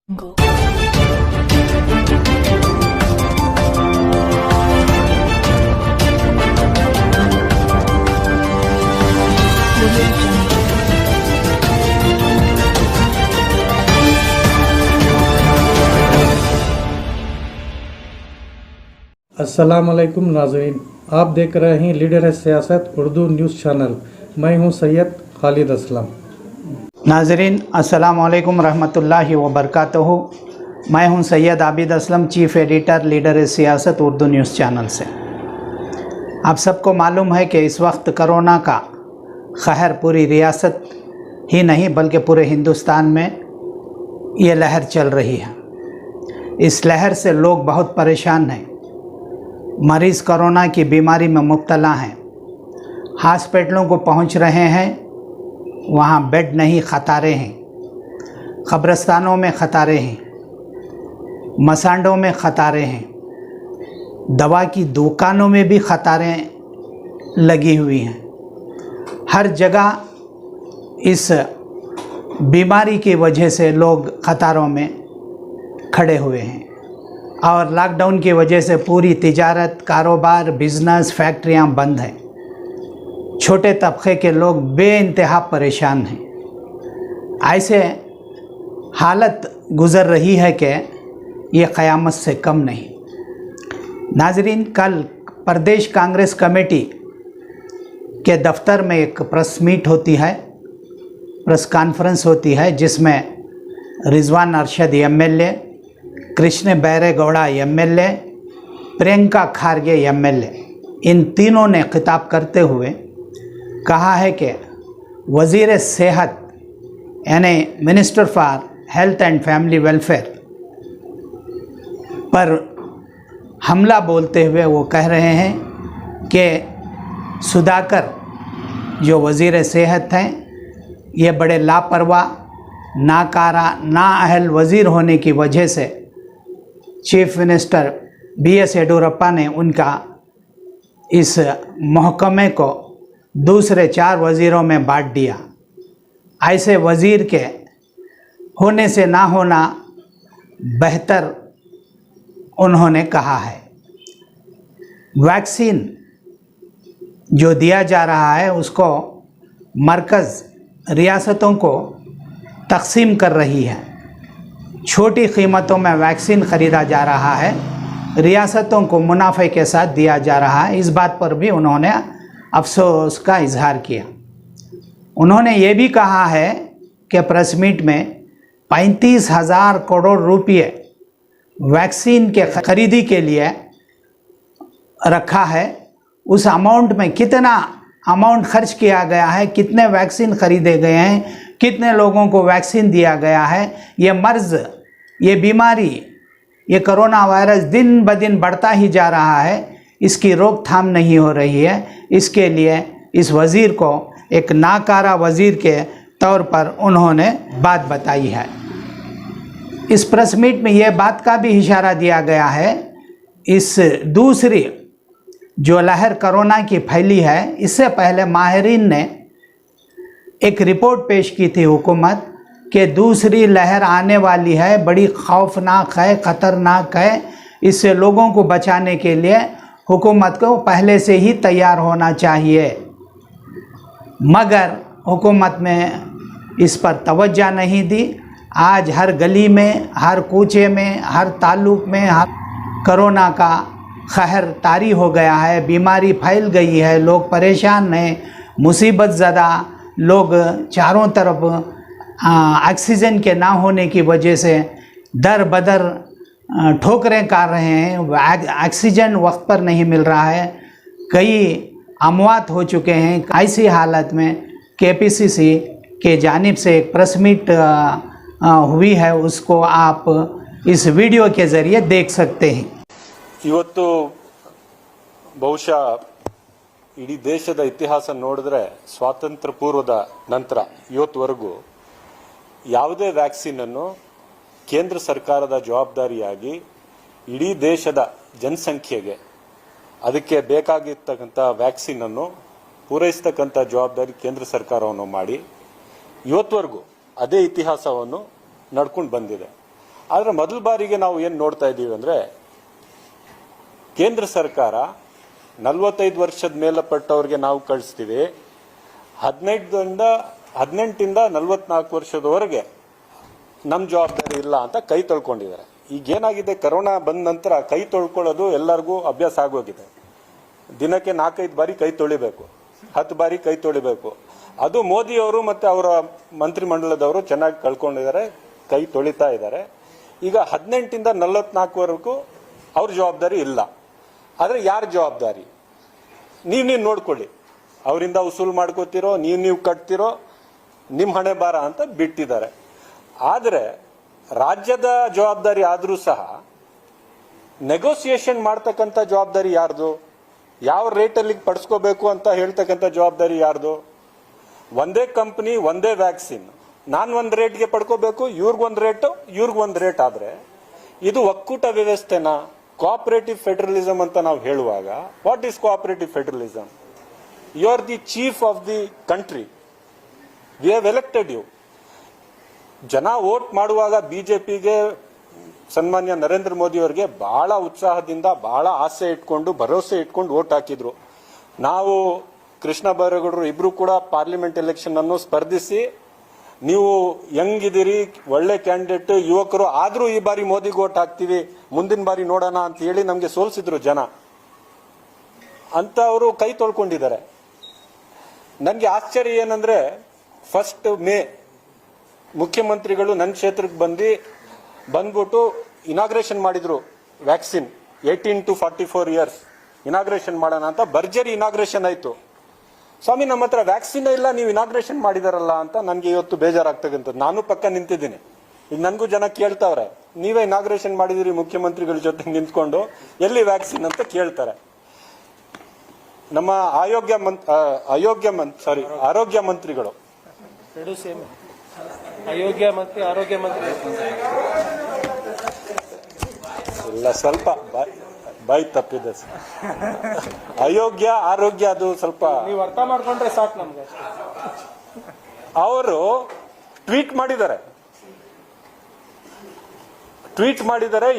Go. अस्सलामुअलैकुम नाज़रीन, आप देख रहे हैं लीडर है सियासत उर्दू न्यूज़ चैनल। मैं हूं सैयद खालिद असलम। नाज़रीन अस्सलामुअलैकुम रहमतुल्लाहि व बरकातहू। मैं हूं Syed Abid Aslam, chief editor leader है सियासत उर्दू न्यूज़ चैनल से। आप सबको मालूम है कि इस वक्त कोरोना का कहर पूरी रियासत ही नहीं बल्कि पूरे हिंदुस्तान में ये लहर चल रही है। इस लहर से लोग बहुत परेशान हैं। मरीज़ कोरोना की बीमारी में मुब्तला हैं, हॉस्पिटलों को पहुंच रहे हैं, वहां बेड नहीं, खतारे हैं, कब्रिस्तानों में खतारे हैं, मसांडों में खतारे हैं, दवा की दुकानों में भी खतारें लगी हुई हैं। हर जगह इस बीमारी की वजह से लोग कतारों में खड़े हुए हैं और लॉकडाउन की वजह से पूरी तिजारत, कारोबार, बिजनेस, फैक्ट्रियां बंद हैं। छोटे तबके के लोग बेइंतहा परेशान हैं। ऐसे हालत गुज़र रही है कि ये क़यामत से कम नहीं। नाज़रीन, कल प्रदेश कांग्रेस कमेटी के दफ्तर में एक प्रेस मीट होती है, प्रेस कॉन्फ्रेंस होती है, जिसमें Rizwan Arshad MLA, Krishna Byregowda MLA, Priyanka Kharge MLA, इन तीनों ने खिताब करते हुए कहा है कि वज़ीर सेहत यानी minister for health and family welfare पर हमला बोलते हुए वो कह रहे हैं कि सुधाकर जो वज़ीर सेहत हैं, ये बड़े लापरवाह, नाकारा, नाअहल वज़ीर होने की वजह से चीफ मिनिस्टर BS येडियुरप्पा ने उनका इस महकमे को दूसरे 4 वज़ीरों में बांट दिया। ऐसे वज़ीर के होने से ना होना बेहतर उन्होंने कहा है। वैक्सीन जो दिया जा रहा है उसको मरकज़ रियासतों को तकसीम कर रही है। छोटी कीमतों में वैक्सीन ख़रीदा जा रहा है, रियासतों को मुनाफे के साथ दिया जा रहा है। इस बात पर भी उन्होंने अफसोस का इजहार किया। उन्होंने ये भी कहा है कि प्रेस मीट में 35,000 करोड़ रुपये वैक्सीन के खरीदी के लिए रखा है। उस अमाउंट में कितना अमाउंट खर्च किया गया है, कितने वैक्सीन खरीदे गए हैं, कितने लोगों को वैक्सीन दिया गया है, ये मर्ज़, ये बीमारी, ये कोरोना वायरस दिन ब दिन बढ़ता ही जा रहा है, इसकी रोकथाम नहीं हो रही है। इसके लिए इस वज़ीर को एक नाकारा वज़ीर के तौर पर उन्होंने बात बताई है। इस प्रेस मीट में ये बात का भी इशारा दिया गया है, इस दूसरी जो लहर कोरोना की फैली है, इससे पहले माहिरीन ने एक रिपोर्ट पेश की थी हुकूमत कि दूसरी लहर आने वाली है, बड़ी खौफनाक है, ख़तरनाक है। इससे लोगों को बचाने के लिए हुकूमत को पहले से ही तैयार होना चाहिए, मगर हुकूमत ने इस पर तवज्जो नहीं दी। आज हर गली में, हर कूचे में, हर ताल्लुक में कोरोना का कहर तारी हो गया है, बीमारी फैल गई है, लोग परेशान हैं, मुसीबत ज़दा लोग चारों तरफ ऑक्सीजन के ना होने की वजह से दर बदर ठोकरें काट रहे हैं। ऑक्सीजन वक्त पर नहीं मिल रहा है, कई अमवात हो चुके हैं। ऐसी हालत में KPCC के जानिब से एक प्रेस मीट हुई है, उसको आप इस वीडियो के ज़रिए देख सकते हैं। ಇವತ್ತು ಬಹುಶಃ ಇಡೀ ದೇಶದ ಇತಿಹಾಸ ನೋಡಿದ್ರೆ ಸ್ವಾತಂತ್ರ್ಯ ಪೂರ್ವದ ನಂತರ ಇವತ್ತುವರೆಗೂ ಯಾವುದೇ ವ್ಯಾಕ್ಸಿನ್ ಅನ್ನು ಕೇಂದ್ರ ಸರ್ಕಾರದ ಜವಾಬ್ದಾರಿಯಾಗಿ ಇಡೀ ದೇಶದ ಜನಸಂಖ್ಯೆಗೆ ಅದಕ್ಕೆ ಬೇಕಾಗಿರ್ತಕ್ಕಂಥ ವ್ಯಾಕ್ಸಿನ್ ಅನ್ನು ಪೂರೈಸತಕ್ಕಂಥ ಜವಾಬ್ದಾರಿ ಕೇಂದ್ರ ಸರ್ಕಾರವನ್ನು ಮಾಡಿ ಇವತ್ತುವರೆಗೂ ಅದೇ ಇತಿಹಾಸವನ್ನು ನಡ್ಕೊಂಡು ಬಂದಿದೆ. ಆದರೆ ಮೊದಲ ಬಾರಿಗೆ ನಾವು ಏನು ನೋಡ್ತಾ ಇದ್ದೀವಿ ಅಂದರೆ, ಕೇಂದ್ರ ಸರ್ಕಾರ 45 ವರ್ಷದ ಮೇಲ್ಪಟ್ಟವ್ರಿಗೆ ನಾವು ಕಳಿಸ್ತೀವಿ, 18ಇಂದ 44 ವರ್ಷದವರೆಗೆ ನಮ್ಮ ಜವಾಬ್ದಾರಿ ಇಲ್ಲ ಅಂತ ಕೈ ತೊಳ್ಕೊಂಡಿದ್ದಾರೆ. ಈಗೇನಾಗಿದೆ, ಕರೋನಾ ಬಂದ ನಂತರ ಕೈ ತೊಳ್ಕೊಳ್ಳೋದು ಎಲ್ಲರಿಗೂ ಅಭ್ಯಾಸ ಆಗೋಗಿದೆ. ದಿನಕ್ಕೆ 4-5 ಬಾರಿ ಕೈ ತೊಳಿಬೇಕು, 10 ಬಾರಿ ಕೈ ತೊಳಿಬೇಕು. ಅದು ಮೋದಿಯವರು ಮತ್ತು ಅವರ ಮಂತ್ರಿಮಂಡಲದವರು ಚೆನ್ನಾಗಿ ಕಳ್ಕೊಂಡಿದ್ದಾರೆ, ಕೈ ತೊಳಿತಾ ಇದ್ದಾರೆ. ಈಗ 18ಇಂದ 44ವರೆಗೂ ಅವ್ರ ಜವಾಬ್ದಾರಿ ಇಲ್ಲ. ಆದರೆ ಯಾರ ಜವಾಬ್ದಾರಿ? ನೀವು ನೋಡ್ಕೊಳ್ಳಿ. ಅವರಿಂದ ವಸೂಲು ಮಾಡ್ಕೋತಿರೋ, ನೀವು ಕಟ್ತಿರೋ, ನಿಮ್ಮ ಹಣೆ ಬಾರ ಅಂತ ಬಿಟ್ಟಿದ್ದಾರೆ. ಆದರೆ ರಾಜ್ಯದ ಜವಾಬ್ದಾರಿ ಆದರೂ ಸಹ ನೆಗೋಸಿಯೇಷನ್ ಮಾಡ್ತಕ್ಕಂಥ ಜವಾಬ್ದಾರಿ ಯಾರ್ದು? ಯಾವ ರೇಟಲ್ಲಿ ಪಡಿಸ್ಕೋಬೇಕು ಅಂತ ಹೇಳ್ತಕ್ಕಂಥ ಜವಾಬ್ದಾರಿ ಯಾರ್ದು? ಒಂದೇ ಕಂಪ್ನಿ, ಒಂದೇ ವ್ಯಾಕ್ಸಿನ್, ನಾನು ಒಂದು ರೇಟ್ಗೆ ಪಡ್ಕೋಬೇಕು, ಇವ್ರಿಗೊಂದು ರೇಟ್ ಆದರೆ ಇದು ಒಕ್ಕೂಟ ವ್ಯವಸ್ಥೆನಾ? ಕೋಆಪರೇಟಿವ್ ಫೆಡರಲಿಸಮ್ ಅಂತ ನಾವು ಹೇಳುವಾಗ, what is cooperative federalism? You are the chief of the country, we have elected you. ಜನ ವೋಟ್ ಮಾಡುವಾಗ ಬಿಜೆಪಿಗೆ ಸನ್ಮಾನ್ಯ ನರೇಂದ್ರ ಮೋದಿ ಅವರಿಗೆ ಬಹಳ ಉತ್ಸಾಹದಿಂದ, ಬಹಳ ಆಸೆ ಇಟ್ಕೊಂಡು, ಭರವಸೆ ಇಟ್ಕೊಂಡು ವೋಟ್ ಹಾಕಿದ್ರು. ನಾವು ಕೃಷ್ಣ ಬೈರೇಗೌಡರು ಇಬ್ರು ಕೂಡ ಪಾರ್ಲಿಮೆಂಟ್ ಎಲೆಕ್ಷನ್ ಅನ್ನು ಸ್ಪರ್ಧಿಸಿ, ನೀವು ಹೆಂಗಿದ್ದೀರಿ, ಒಳ್ಳೆ ಕ್ಯಾಂಡಿಡೇಟ್, ಯುವಕರು, ಆದ್ರೂ ಈ ಬಾರಿ ಮೋದಿಗೆ ವೋಟ್ ಹಾಕ್ತೀವಿ, ಮುಂದಿನ ಬಾರಿ ನೋಡೋಣ ಅಂತ ಹೇಳಿ ನಮಗೆ ಸೋಲಿಸಿದ್ರು ಜನ ಅಂತ ಅವರು ಕೈ ತೊಳ್ಕೊಂಡಿದ್ದಾರೆ. ನನಗೆ ಆಶ್ಚರ್ಯ ಏನಂದ್ರೆ, 1 ಮೇ ಮುಖ್ಯಮಂತ್ರಿಗಳು ನನ್ನ ಕ್ಷೇತ್ರಕ್ಕೆ ಬಂದ್ಬಿಟ್ಟು ಇನಾಗ್ರೇಷನ್ ಮಾಡಿದ್ರು. ವ್ಯಾಕ್ಸಿನ್ 18 to 44 ಇಯರ್ಸ್ ಇನಾಗ್ರೇಷನ್ ಮಾಡೋಣ ಅಂತ ಭರ್ಜರಿ ಇನಾಗ್ರೇಷನ್ ಆಯ್ತು. ಸ್ವಾಮಿ, ನಮ್ಮ ಹತ್ರ ವ್ಯಾಕ್ಸಿನ್ ಇಲ್ಲ, ನೀವು ಇನಾಗ್ರೇಷನ್ ಮಾಡಿದಾರಲ್ಲ ಅಂತ ನನಗೆ ಇವತ್ತು ಬೇಜಾರಾಗ್ತಕ್ಕಂಥದ್ದು. ನಾನು ಪಕ್ಕ ನಿಂತಿದ್ದೀನಿ. ಈಗ ನನಗೂ ಜನ ಕೇಳ್ತಾವ್ರೆ, ನೀವೇ ಇನಾಗ್ರೇಷನ್ ಮಾಡಿದಿರಿ ಮುಖ್ಯಮಂತ್ರಿಗಳ ಜೊತೆ ನಿಂತ್ಕೊಂಡು, ಎಲ್ಲಿ ವ್ಯಾಕ್ಸಿನ್ ಅಂತ ಕೇಳ್ತಾರೆ. ನಮ್ಮ ಆರೋಗ್ಯ ಮಂತ್ರಿಗಳು, ಆರೋಗ್ಯ ಮಂತ್ರಿ ಇಲ್ಲ, ಸ್ವಲ್ಪ ಬಾಯಿ ತಪ್ಪಿದೆ ಸರ್. ಆರೋಗ್ಯ ಅದು ಸ್ವಲ್ಪ ನೀವು ಅರ್ಥ ಮಾಡ್ಕೊಂಡ್ರೆ ಸಾಕು ನಮ್ಗೆ. ಅವರು ಟ್ವೀಟ್ ಮಾಡಿದ್ದಾರೆ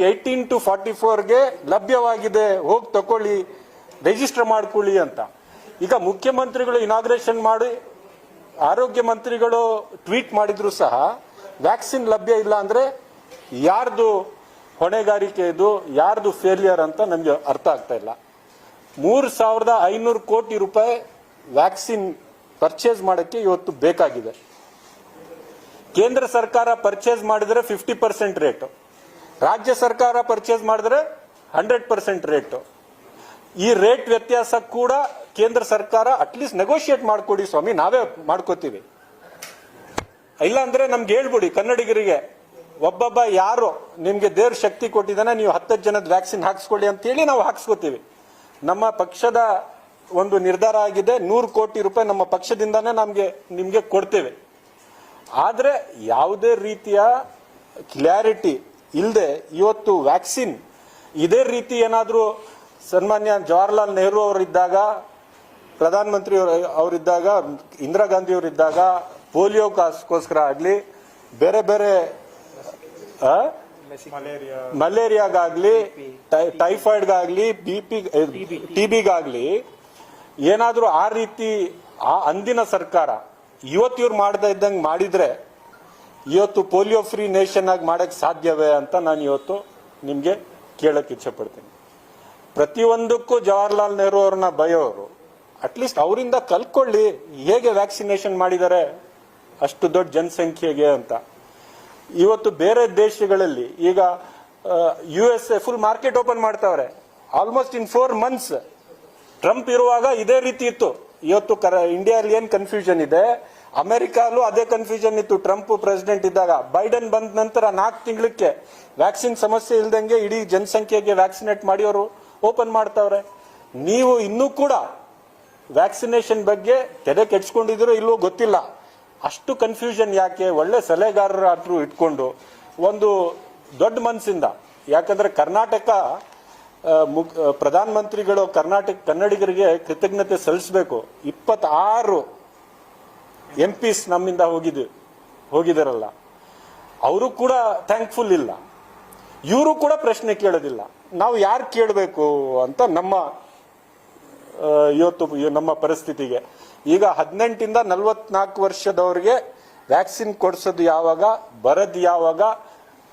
18 to 44ಗೆ ಲಭ್ಯವಾಗಿದೆ, ಹೋಗಿ ತಕೊಳ್ಳಿ, ರಿಜಿಸ್ಟರ್ ಮಾಡ್ಕೊಳ್ಳಿ ಅಂತ. ಈಗ ಮುಖ್ಯಮಂತ್ರಿಗಳು ಇನಾಗ್ರೇಷನ್ ಮಾಡಿ, ಆರೋಗ್ಯ ಮಂತ್ರಿಗಳು ಟ್ವೀಟ್ ಮಾಡಿದ್ರು ಸಹ ವ್ಯಾಕ್ಸಿನ್ ಲಭ್ಯ ಇಲ್ಲ ಅಂದ್ರೆ ಯಾರ್ದು ಹೊಣೆಗಾರಿಕೆ ಇದು, ಯಾರ್ದು ಫೇಲಿಯರ್ ಅಂತ ನಮಗೆ ಅರ್ಥ ಆಗ್ತಾ ಇಲ್ಲ. 3,500 ಕೋಟಿ ರೂಪಾಯಿ ವ್ಯಾಕ್ಸಿನ್ ಪರ್ಚೇಸ್ ಮಾಡಕ್ಕೆ ಇವತ್ತು ಬೇಕಾಗಿದೆ. ಕೇಂದ್ರ ಸರ್ಕಾರ ಪರ್ಚೇಸ್ ಮಾಡಿದ್ರೆ 50% ರೇಟ್, ರಾಜ್ಯ ಸರ್ಕಾರ ಪರ್ಚೇಸ್ ಮಾಡಿದ್ರೆ 100% ರೇಟ್. ಈ ರೇಟ್ ವ್ಯತ್ಯಾಸ ಕೂಡ ಕೇಂದ್ರ ಸರ್ಕಾರ ಅಟ್ಲೀಸ್ಟ್ ನೆಗೋಷಿಯೇಟ್ ಮಾಡ್ಕೊಡಿ ಸ್ವಾಮಿ, ನಾವೇ ಮಾಡ್ಕೋತೀವಿ. ಇಲ್ಲ ಅಂದ್ರೆ ನಮ್ಗೆ ಹೇಳ್ಬಿಡಿ, ಕನ್ನಡಿಗರಿಗೆ ಒಬ್ಬೊಬ್ಬ ಯಾರು ನಿಮ್ಗೆ ದೇವ್ರ ಶಕ್ತಿ ಕೊಟ್ಟಿದ್ದಾನೆ, ನೀವು 10 ಜನದ ವ್ಯಾಕ್ಸಿನ್ ಹಾಕ್ಸ್ಕೊಳ್ಳಿ ಅಂತ ಹೇಳಿ ನಾವು ಹಾಕ್ಸ್ಕೋತೀವಿ. ನಮ್ಮ ಪಕ್ಷದ ಒಂದು ನಿರ್ಧಾರ ಆಗಿದೆ, 100 ಕೋಟಿ ರೂಪಾಯಿ ನಮ್ಮ ಪಕ್ಷದಿಂದಾನೇ ನಿಮ್ಗೆ ಕೊಡ್ತೇವೆ. ಆದ್ರೆ ಯಾವುದೇ ರೀತಿಯ ಕ್ಲಾರಿಟಿ ಇಲ್ಲದೆ ಇವತ್ತು ವ್ಯಾಕ್ಸಿನ್ ಇದೇ ರೀತಿ ಏನಾದರೂ ಸನ್ಮಾನ್ಯ ಜವಾಹರ್ಲಾಲ್ ನೆಹರು ಅವರಿದ್ದಾಗ, ಪ್ರಧಾನಮಂತ್ರಿ ಅವರಿದ್ದಾಗ, ಇಂದಿರಾ ಗಾಂಧಿ ಅವರಿದ್ದಾಗ ಪೋಲಿಯೋಗೋಸ್ಕರ ಆಗಲಿ, ಬೇರೆ ಬೇರೆ ಮಲೇರಿಯಾಗಾಗ್ಲಿ, ಟೈಫಾಯ್ಡ್ಗಾಗ್ಲಿ, ಟಿಬಿಗಾಗ್ಲಿ ಏನಾದ್ರೂ ಆ ರೀತಿ ಆ ಅಂದಿನ ಸರ್ಕಾರ ಇವತ್ತು ಇವ್ರು ಮಾಡದೇ ಇದ್ದಂಗೆ ಮಾಡಿದ್ರೆ ಇವತ್ತು ಪೋಲಿಯೋ ಫ್ರೀ ನೇಷನ್ ಆಗಿ ಮಾಡಕ್ ಸಾಧ್ಯವೇ ಅಂತ ನಾನು ಇವತ್ತು ನಿಮ್ಗೆ ಕೇಳಕ್ ಇಚ್ಛೆ ಪಡ್ತೀನಿ. ಪ್ರತಿಯೊಂದಕ್ಕೂ ಜವಾಹರ್ಲಾಲ್ ನೆಹರು ಅವ್ರನ್ನ ಬಯೋರು, ಅಟ್ಲೀಸ್ಟ್ ಅವರಿಂದ ಕಲ್ತ್ಕೊಳ್ಳಿ ಹೇಗೆ ವ್ಯಾಕ್ಸಿನೇಷನ್ ಮಾಡಿದ್ದಾರೆ ಅಷ್ಟು ದೊಡ್ಡ ಜನಸಂಖ್ಯೆಗೆ ಅಂತ. ಇವತ್ತು ಬೇರೆ ದೇಶಗಳಲ್ಲಿ ಈಗ USA ಫುಲ್ ಮಾರ್ಕೆಟ್ ಓಪನ್ ಮಾಡ್ತಾವ್ರೆ. ಆಲ್ಮೋಸ್ಟ್ ಇನ್ 4 months. ಟ್ರಂಪ್ ಇರುವಾಗ ಇದೇ ರೀತಿ ಇತ್ತು. ಇವತ್ತು ಇಂಡಿಯಾದಲ್ಲಿ ಏನ್ ಕನ್ಫ್ಯೂಷನ್ ಇದೆ, ಅಮೆರಿಕಲ್ಲೂ ಅದೇ ಕನ್ಫ್ಯೂಷನ್ ಇತ್ತು ಟ್ರಂಪ್ ಪ್ರೆಸಿಡೆಂಟ್ ಇದ್ದಾಗ. ಬೈಡನ್ ಬಂದ ನಂತರ 4 ತಿಂಗಳಿಗೆ ವ್ಯಾಕ್ಸಿನ್ ಸಮಸ್ಯೆ ಇಲ್ದಂಗೆ ಇಡೀ ಜನಸಂಖ್ಯೆಗೆ ವ್ಯಾಕ್ಸಿನೇಟ್ ಮಾಡಿ ಅವರು ಓಪನ್ ಮಾಡ್ತಾವ್ರೆ. ನೀವು ಇನ್ನೂ ಕೂಡ ವ್ಯಾಕ್ಸಿನೇಷನ್ ಬಗ್ಗೆ ತೆರೆ ಕೆಡ್ಸ್ಕೊಂಡಿದ್ರು ಇಲ್ವೋ ಗೊತ್ತಿಲ್ಲ. ಅಷ್ಟು ಕನ್ಫ್ಯೂಷನ್ ಯಾಕೆ? ಒಳ್ಳೆ ಸಲಹೆಗಾರರಾದ್ರೂ ಇಟ್ಕೊಂಡು ಒಂದು ದೊಡ್ಡ ಮನಸ್ಸಿಂದ, ಯಾಕಂದ್ರೆ ಕರ್ನಾಟಕ ಪ್ರಧಾನಮಂತ್ರಿಗಳು ಕನ್ನಡಿಗರಿಗೆ ಕೃತಜ್ಞತೆ ಸಲ್ಲಿಸಬೇಕು. 26 MPs ನಮ್ಮಿಂದ ಹೋಗಿದಾರಲ್ಲ, ಅವರು ಕೂಡ ಥ್ಯಾಂಕ್ಫುಲ್ ಇಲ್ಲ. ಇವರು ಕೂಡ ಪ್ರಶ್ನೆ ಕೇಳೋದಿಲ್ಲ. ನಾವು ಯಾರು ಕೇಳಬೇಕು ಅಂತ ಇವತ್ತು ನಮ್ಮ ಪರಿಸ್ಥಿತಿಗೆ ಈಗ 18 ಇಂದ 44 ವರ್ಷದವ್ರಿಗೆ ವ್ಯಾಕ್ಸಿನ್ ಕೊಡ್ಸೋದು ಯಾವಾಗ, ಬರೋದು ಯಾವಾಗ,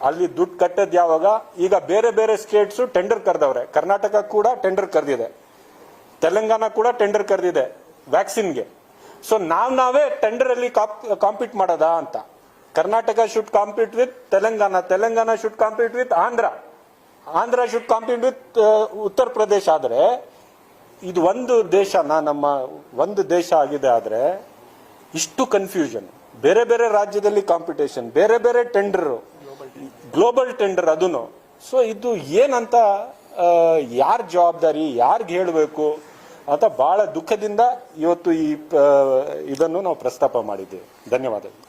ಅಲ್ಲಿ ದುಡ್ಡು ಕಟ್ಟೋದು ಯಾವಾಗ? ಈಗ ಬೇರೆ ಬೇರೆ ಸ್ಟೇಟ್ಸ್ ಟೆಂಡರ್ ಕರೆದವ್ರೆ. ಕರ್ನಾಟಕ ಕೂಡ ಟೆಂಡರ್ ಕರೆದಿದೆ, ತೆಲಂಗಾಣ ಕೂಡ ಟೆಂಡರ್ ಕರೆದಿದೆ ವ್ಯಾಕ್ಸಿನ್ಗೆ. ಸೊ ನಾವೇ ಟೆಂಡರ್ ಅಲ್ಲಿ ಕಾಂಪೀಟ್ ಮಾಡೋದಾ ಅಂತ. Karnataka should compete with Telangana, Telangana should compete with Andhra, Andhra should compete with Uttar Pradesh. ಆದ್ರೆ ಇದು ಒಂದು ನಮ್ಮ ಒಂದು ದೇಶ ಆಗಿದೆ. ಆದ್ರೆ ಇಷ್ಟು ಕನ್ಫ್ಯೂಷನ್, ಬೇರೆ ಬೇರೆ ರಾಜ್ಯದಲ್ಲಿ ಕಾಂಪಿಟೇಷನ್, ಬೇರೆ ಬೇರೆ ಟೆಂಡರ್, ಗ್ಲೋಬಲ್ ಟೆಂಡರ್ ಅದನ್ನು. ಸೊ ಇದು ಏನಂತ, ಯಾರ ಜವಾಬ್ದಾರಿ, ಯಾರಿಗೆ ಹೇಳಬೇಕು ಅಂತ ಬಹಳ ದುಃಖದಿಂದ ಇವತ್ತು ಇದನ್ನು ನಾವು ಪ್ರಸ್ತಾಪ ಮಾಡಿದ್ದೇವೆ. ಧನ್ಯವಾದಗಳು.